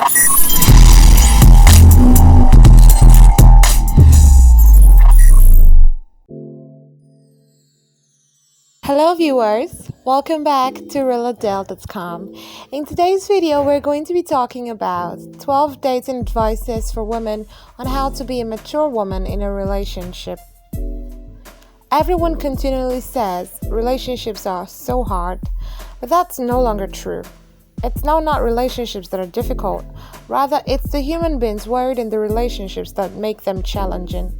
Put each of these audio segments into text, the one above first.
Hello viewers, welcome back to revel.com. In today's video, we're going to be talking about 12 dating advices for women on how to be a mature woman in a relationship. Everyone continually says relationships are so hard, but that's no longer true. It's now not relationships that are difficult, rather it's the human beings worried in the relationships that make them challenging.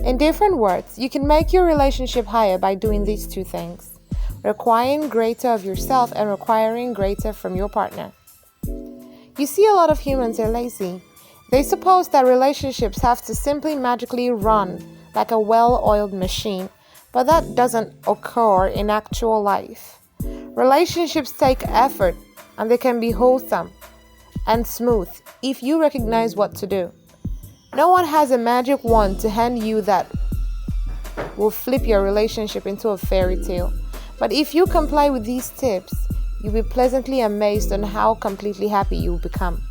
In different words, you can make your relationship higher by doing these two things: requiring greater of yourself and requiring greater from your partner. You see, a lot of humans are lazy. They suppose that relationships have to simply magically run like a well-oiled machine, but that doesn't occur in actual life. Relationships take effort, and they can be wholesome and smooth if you recognize what to do. No one has a magic wand to hand you that will flip your relationship into a fairy tale. But if you comply with these tips, you'll be pleasantly amazed on how completely happy you'll become.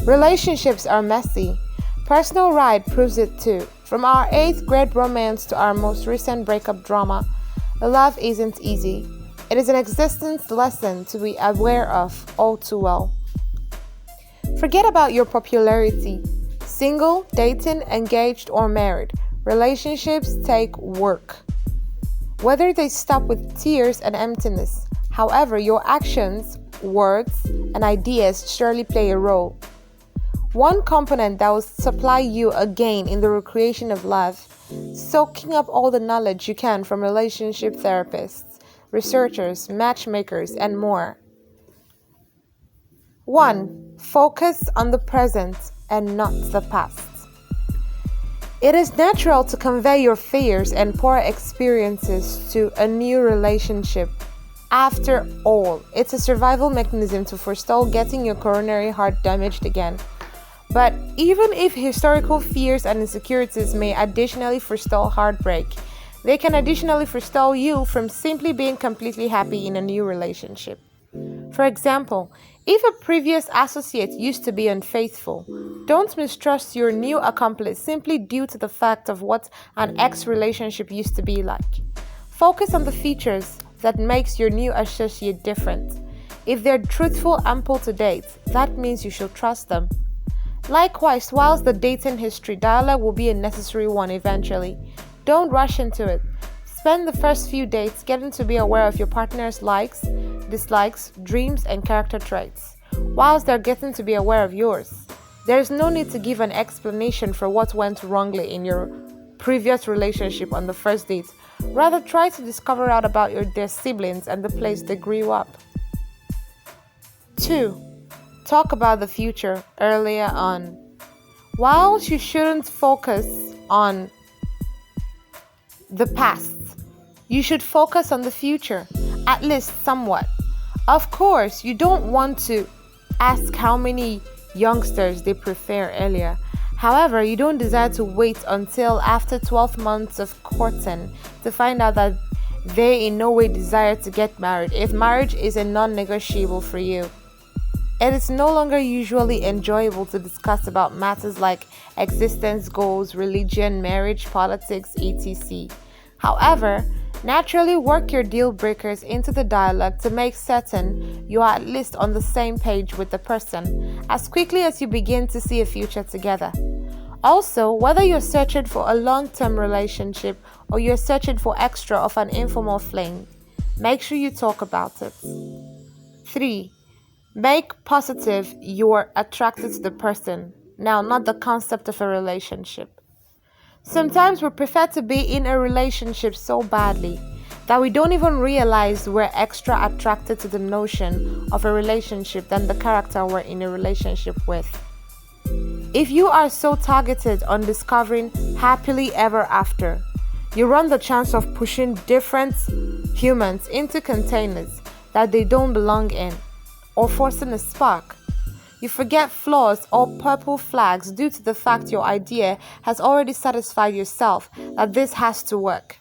Relationships are messy. Personal Ride proves it too. From our 8th grade romance to our most recent breakup drama, love isn't easy. It is an existence lesson to be aware of all too well. Forget about your popularity. Single, dating, engaged, or married, relationships take work. Whether they stop with tears and emptiness, however, your actions, words, and ideas surely play a role. One component that will supply you a gain in the recreation of love, soaking up all the knowledge you can from relationship therapists, researchers, matchmakers, and more. 1. Focus on the present and not the past. It is natural to convey your fears and poor experiences to a new relationship. After all, it's a survival mechanism to forestall getting your coronary heart damaged again. But even if historical fears and insecurities may additionally forestall heartbreak, they can additionally forestall you from simply being completely happy in a new relationship. For example, if a previous associate used to be unfaithful, don't mistrust your new accomplice simply due to the fact of what an ex-relationship used to be like. Focus on the features that makes your new associate different. If they're truthful and pull to date, that means you should trust them. Likewise, whilst the dating history, dialogue will be a necessary one eventually. Don't rush into it. Spend the first few dates getting to be aware of your partner's likes, dislikes, dreams, and character traits, whilst they're getting to be aware of yours. There is no need to give an explanation for what went wrongly in your previous relationship on the first date. Rather, try to discover out about their siblings and the place they grew up. 2. Talk about the future earlier on. Whilst you shouldn't focus on the past, you should focus on the future, at least somewhat. Of course, you don't want to ask how many youngsters they prefer earlier. However, you don't desire to wait until after 12 months of courting to find out that they in no way desire to get married if marriage is a non-negotiable for you. It is no longer usually enjoyable to discuss about matters like existence goals, religion, marriage, politics, etc. However, naturally work your deal breakers into the dialogue to make certain you are at least on the same page with the person as quickly as you begin to see a future together. Also, whether you're searching for a long-term relationship or you're searching for extra of an informal fling, make sure you talk about it. 3. Make positive you're attracted to the person, now not the concept of a relationship. Sometimes we prefer to be in a relationship so badly that we don't even realize we're extra attracted to the notion of a relationship than the character we're in a relationship with. If you are so targeted on discovering happily ever after, you run the chance of pushing different humans into containers that they don't belong in, or forcing a spark. You forget flaws or purple flags due to the fact your idea has already satisfied yourself that this has to work.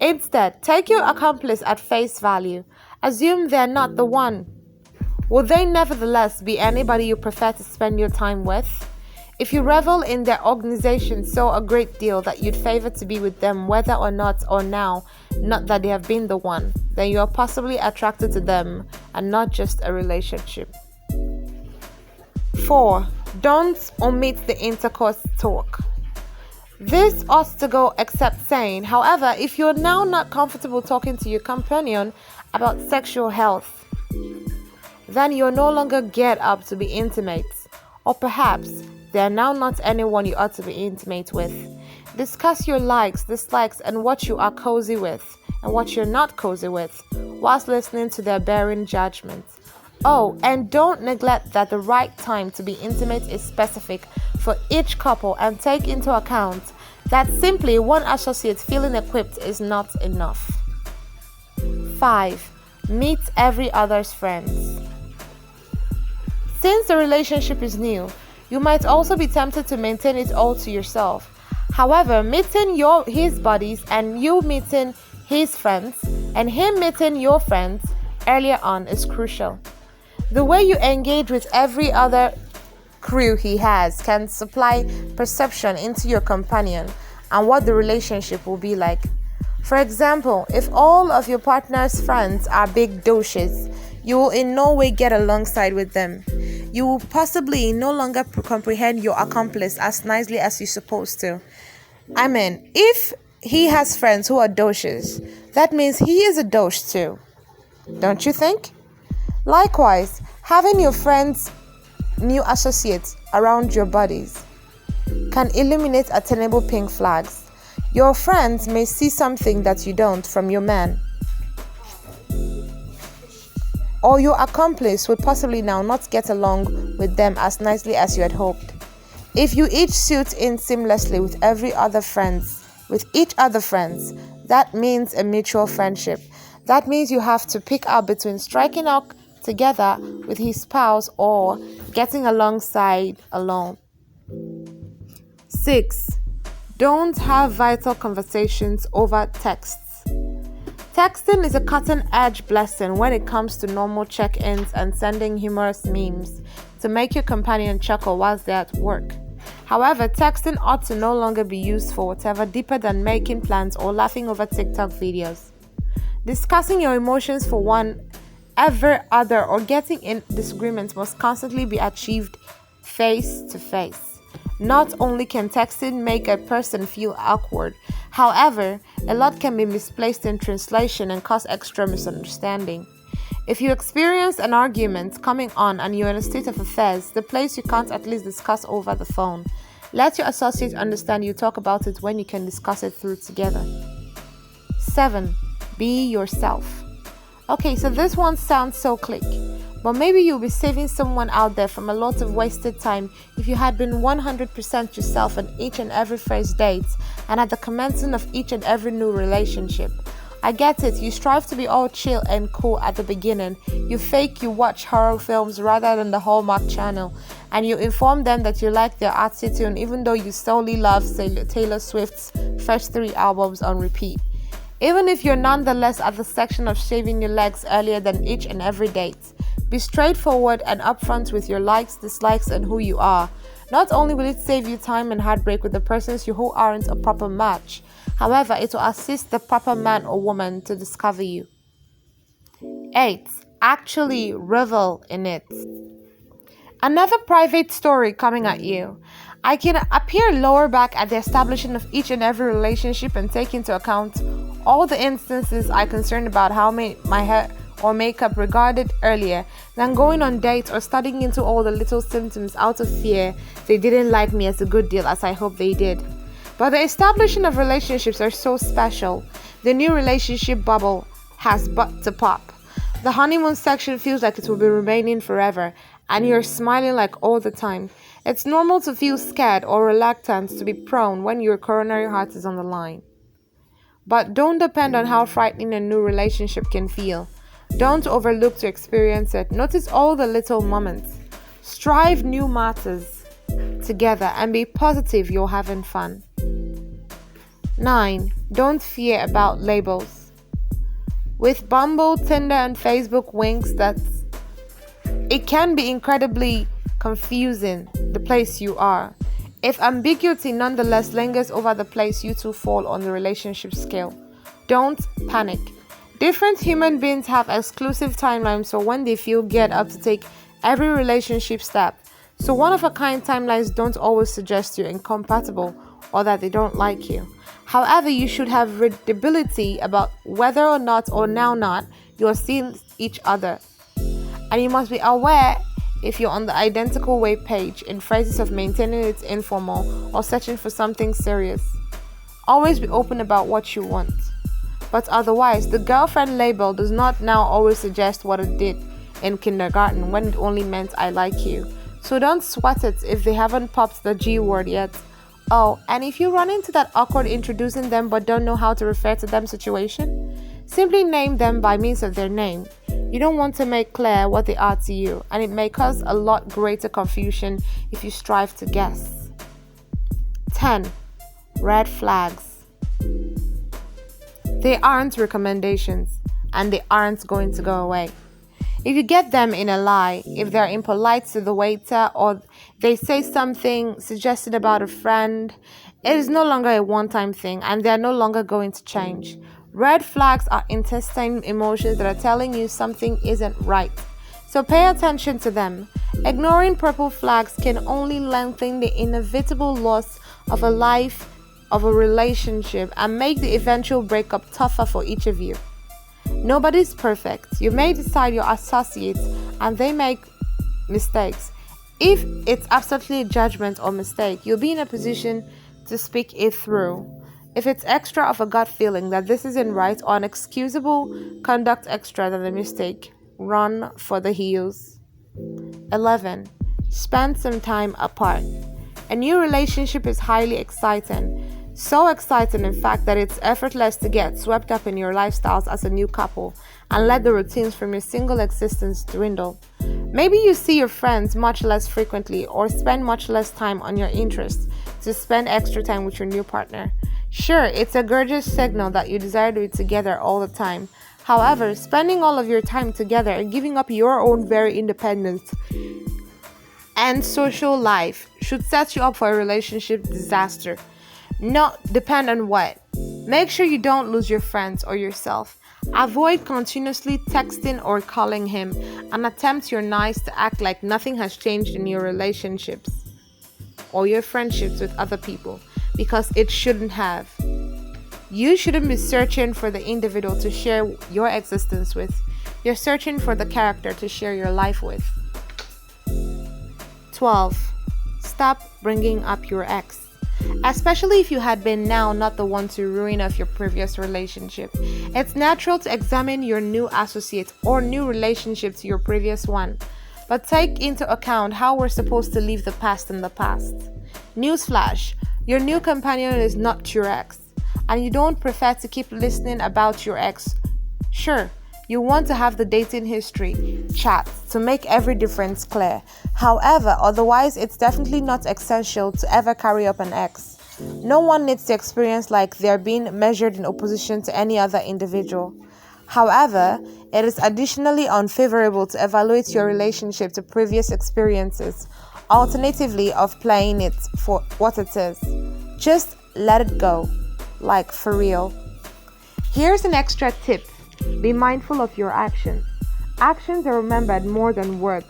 Instead, take your accomplice at face value. Assume they're not the one. Will they nevertheless be anybody you prefer to spend your time with? If you revel in their organization so a great deal that you'd favor to be with them whether or not that they have been the one, then you are possibly attracted to them and not just a relationship. 4. Don't omit the intercourse talk. This ought to go except saying. However, if you're now not comfortable talking to your companion about sexual health, then you're no longer geared up to be intimate. Or perhaps they are now not anyone you ought to be intimate with. Discuss your likes, dislikes, and what you are cozy with and what you're not cozy with, whilst listening to their bearing judgment. Oh, and don't neglect that the right time to be intimate is specific for each couple, and take into account that simply one associate feeling equipped is not enough. 5. Meet every other's friends. Since the relationship is new, you might also be tempted to maintain it all to yourself. However, meeting his buddies and you meeting his friends and him meeting your friends earlier on is crucial. The way you engage with every other crew he has can supply perception into your companion and what the relationship will be like. For example, if all of your partner's friends are big douches, you will in no way get alongside with them. You will possibly no longer comprehend your accomplice as nicely as you're supposed to. I mean, if he has friends who are douches, that means he is a douche too. Don't you think? Likewise, having your friends' new associates around your buddies can illuminate attainable pink flags. Your friends may see something that you don't from your man. Or your accomplice would possibly now not get along with them as nicely as you had hoped. If you each suit in seamlessly with each other friends, that means a mutual friendship. That means you have to pick up between striking out together with his spouse or getting alongside alone. 6. Don't have vital conversations over texts. Texting is a cutting-edge blessing when it comes to normal check-ins and sending humorous memes to make your companion chuckle whilst they're at work. However, texting ought to no longer be used for whatever deeper than making plans or laughing over TikTok videos. Discussing your emotions for one ever other or getting in disagreements must constantly be achieved face to face. Not only can texting make a person feel awkward, however, a lot can be misplaced in translation and cause extra misunderstanding. If you experience an argument coming on and you're in a state of affairs, the place you can't at least discuss over the phone, let your associate understand you talk about it when you can discuss it through together. 7. Be yourself. Okay, so this one sounds so click, but maybe you'll be saving someone out there from a lot of wasted time if you had been 100% yourself on each and every first date and at the commencement of each and every new relationship. I get it, you strive to be all chill and cool at the beginning. You fake you watch horror films rather than the Hallmark channel, and you inform them that you like their attitude even though you solely love Taylor Swift's first 3 albums on repeat. Even if you're nonetheless at the section of shaving your legs earlier than each and every date, be straightforward and upfront with your likes, dislikes, and who you are. Not only will it save you time and heartbreak with the persons who aren't a proper match, however, it will assist the proper man or woman to discover you. 8. Actually revel in it. Another private story coming at you. I can appear lower back at the establishment of each and every relationship and take into account all the instances I concerned about how my hair or makeup regarded earlier than going on dates or studying into all the little symptoms out of fear they didn't like me as a good deal as I hope they did. But the establishment of relationships are so special. The new relationship bubble has but to pop. The honeymoon section feels like it will be remaining forever, and you're smiling like all the time. It's normal to feel scared or reluctant to be prone when your coronary heart is on the line. But don't depend on how frightening a new relationship can feel. Don't overlook to experience it. Notice all the little moments. Strive new matters together and be positive you're having fun. 9. Don't fear about labels. With Bumble, Tinder, and Facebook winks It can be incredibly confusing, the place you are. If ambiguity nonetheless lingers over the place you two fall on the relationship scale, don't panic. Different human beings have exclusive timelines for when they feel geared up to take every relationship step. So one-of-a-kind timelines don't always suggest you're incompatible or that they don't like you. However, you should have readability about whether or not you're seeing each other. And you must be aware if you're on the identical way page in phrases of maintaining it informal or searching for something serious. Always be open about what you want. But otherwise, the girlfriend label does not now always suggest what it did in kindergarten when it only meant I like you. So don't sweat it if they haven't popped the G word yet. Oh, and if you run into that awkward introducing them but don't know how to refer to them situation, simply name them by means of their name. You don't want to make clear what they are to you, and it may cause a lot greater confusion if you strive to guess. 10. Red flags. They aren't recommendations, and they aren't going to go away. If you get them in a lie, if they're impolite to the waiter, or they say something suggested about a friend, it is no longer a one-time thing, and they're no longer going to change. Red flags are intestine emotions that are telling you something isn't right. So pay attention to them. Ignoring purple flags can only lengthen the inevitable loss of a life, of a relationship, and make the eventual breakup tougher for each of you. Nobody's perfect. You may decide your associates and they make mistakes. If it's absolutely a judgment or mistake, you'll be in a position to speak it through. If it's extra of a gut feeling that this isn't right or an excusable conduct extra than the mistake, run for the hills. 11. Spend some time apart. A new relationship is highly exciting. So exciting, in fact, that it's effortless to get swept up in your lifestyles as a new couple and let the routines from your single existence dwindle. Maybe you see your friends much less frequently or spend much less time on your interests to spend extra time with your new partner. Sure, it's a gorgeous signal that you desire to be together all the time. However, spending all of your time together and giving up your own very independence and social life should set you up for a relationship disaster. Not depend on what. Make sure you don't lose your friends or yourself. Avoid continuously texting or calling him and attempt your nice to act like nothing has changed in your relationships or your friendships with other people, because it shouldn't have. You shouldn't be searching for the individual to share your existence with. You're searching for the character to share your life with. 12. Stop bringing up your ex. Especially if you had been now not the one to ruin of your previous relationship. It's natural to examine your new associate or new relationship to your previous one, but take into account how we're supposed to leave the past in the past. Newsflash, your new companion is not your ex, and you don't prefer to keep listening about your ex. Sure, you want to have the dating history chat to make every difference clear. However, otherwise, it's definitely not essential to ever carry up an ex. No one needs to experience like they're being measured in opposition to any other individual. However, it is additionally unfavorable to evaluate your relationship to previous experiences, alternatively of playing it for what it is. Just let it go, like for real. Here's an extra tip. Be mindful of your actions. Actions are remembered more than words.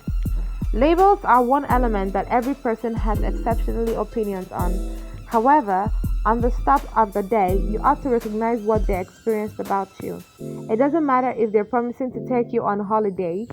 Labels are one element that every person has exceptionally opinions on. However, on the stop of the day, you ought to recognize what they experienced about you. It doesn't matter if they're promising to take you on holiday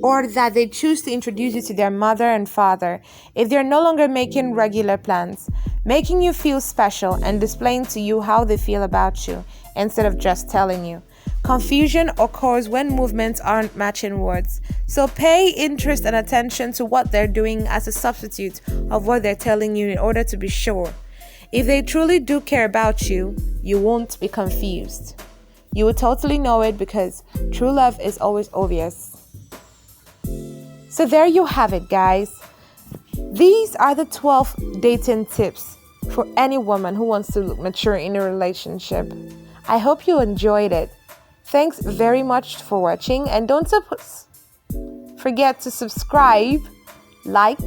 or that they choose to introduce you to their mother and father. If they're no longer making regular plans, making you feel special and displaying to you how they feel about you instead of just telling you. Confusion occurs when movements aren't matching words, so pay interest and attention to what they're doing as a substitute of what they're telling you in order to be sure. If they truly do care about you, you won't be confused. You will totally know it because true love is always obvious. So there you have it, guys. These are the 12 dating tips for any woman who wants to look mature in a relationship. I hope you enjoyed it. Thanks very much for watching, and don't forget to subscribe, like,